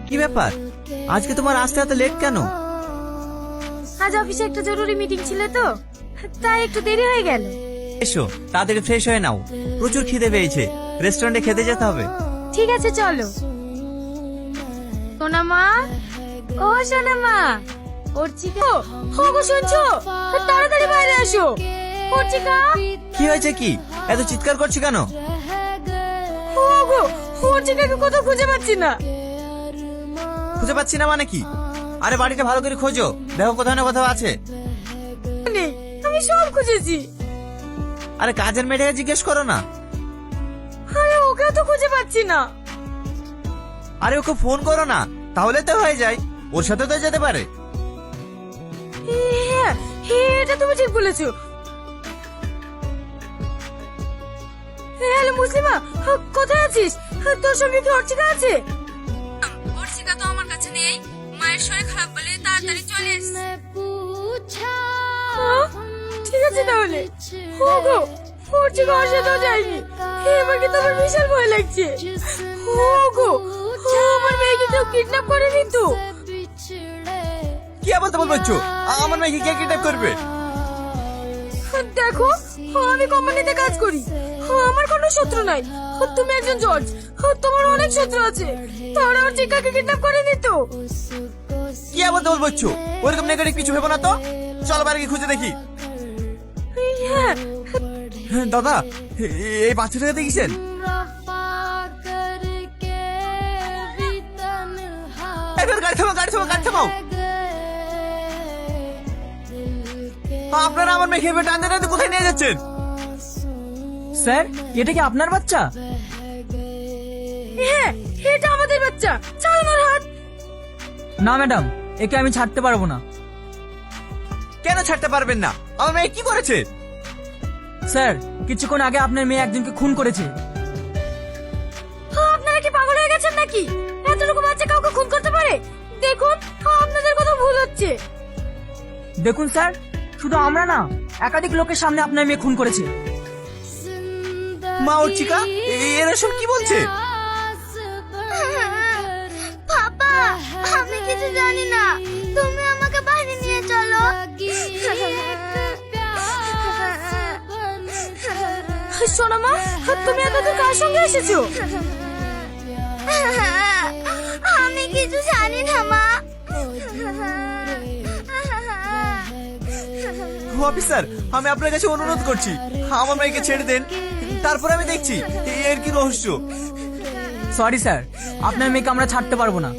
কি ব্যাপার, আজকে তোমার আসতে এত লেট কেন? আজ অফিসে একটা জরুরি মিটিং ছিল তো, তাই একটু দেরি হয়ে গেল। এসো তাড়াতাড়ি ফ্রেশ হয়ে নাও, প্রচুর খিদে পেয়েছে, রেস্টুরেন্টে খেতে যেতে হবে। ঠিক আছে চলো। সোনা মা, ও সোনা মা, অর্চিকা, ও গো শুনছো? তাড়াতাড়ি বাইরে আসো। অর্চিকা, কি হয়েছে, কি এত চিৎকার করছি কেন? ও গো, অর্চিকাকে কোথাও খুঁজে পাচ্ছি না। খুঁজে পাচ্ছি না মানে কি? আরে বাড়িটা ভালো করে খোঁজো, দেখো কোথাও না কোথাও আছে। নেই, আমি সব খুঁজেছি। আরে কাজের মেয়েটাকে জিজ্ঞেস করো না। আরে ওকেও তো খুঁজে পাচ্ছি না। আরে ওকে ফোন করো না, তাহলে তো হয়ে যায়, ওর সাথে তো যেতে পারে। হ্যাঁ, এটা তুমি ঠিক বলেছো। হ্যালো মুসলিমা, কোথায় আছিস? তোর সঙ্গে কি অর্চিকা আছে? অর্চিকা তো আমার কাছে নেই, মায়ের শরীর খারাপ বলে তাড়াতাড়ি চলে এসেছে। ঠিক আছে তাহলে। ওগো, অর্চিকা ওর সাথেও যায়নি, এবার কি তোমার বিশাল ভয় লাগছে। ওগো, আমার মেয়েকে কেউ কিডন্যাপ করেনি তো? কি আবার তো বলছো, আমার মেয়েকে কে কিডন্যাপ করবে? দেখো, আমি কোম্পানিতে কাজ করি, আমার কোনো শত্রু নাই। তুমি একজন জজ, তোমার অনেক শত্রু আছে, তারা ওর চিকাকে কিডন্যাপ করে নিত। কি আবার তো বলছো, ওরকম নেগেটিভ কিছু ভেবো না তো। চলো বাইরে গিয়ে খুঁজে দেখি। হ্যাঁ, দাদা, এই বাচ্চাটাকে দেখেছেন? এবার গাড়ি থামাও, গাড়ি থামাও, গাড়ি থামাও। আপনারা আমার মেয়েকে এভাবে টানতে টানতে কোথায় নিয়ে যাচ্ছেন? স্যার, এটা কি আপনার বাচ্চা? হ্যাঁ, এটা আমাদের বাচ্চা, চালানোর হাত। না ম্যাডাম, একে আমি ছাড়তে পারবো না। কেন ছাড়তে পারবেন না? আমার মেয়ে কি করেছে? স্যার, কিছুক্ষণ আগে আপনার মেয়ে একজনকে খুন করেছে। আপনারা কি পাগল হয়ে গেছেন নাকি? এতটুকু বাচ্চা কাউকে খুন করতে পারে? দেখুন, আপনাদের কথা ভুল হচ্ছে। দেখুন স্যার, শুধু আমরা না, একাধিক লোকের সামনে আপনার মেয়ে খুন করেছে। মা, অর্চিকা, এরা সব কি বলছে? পাপা, আমি কিছু জানি না, তুমি আমাকে বাইরে নিয়ে চলো। শোনো মা, তুমি এতদূর কার সঙ্গে এসেছো? আমি কিছু জানি না মা। অফিসার, আমি আপনার কাছে অনুরোধ করছি, আমার মেয়েকে ছেড়ে দেন, তারপর আমি দেখছি এর কি রহস্য। সরি স্যার, আপনার মেয়েকে আমরা ছাড়তে পারবো না।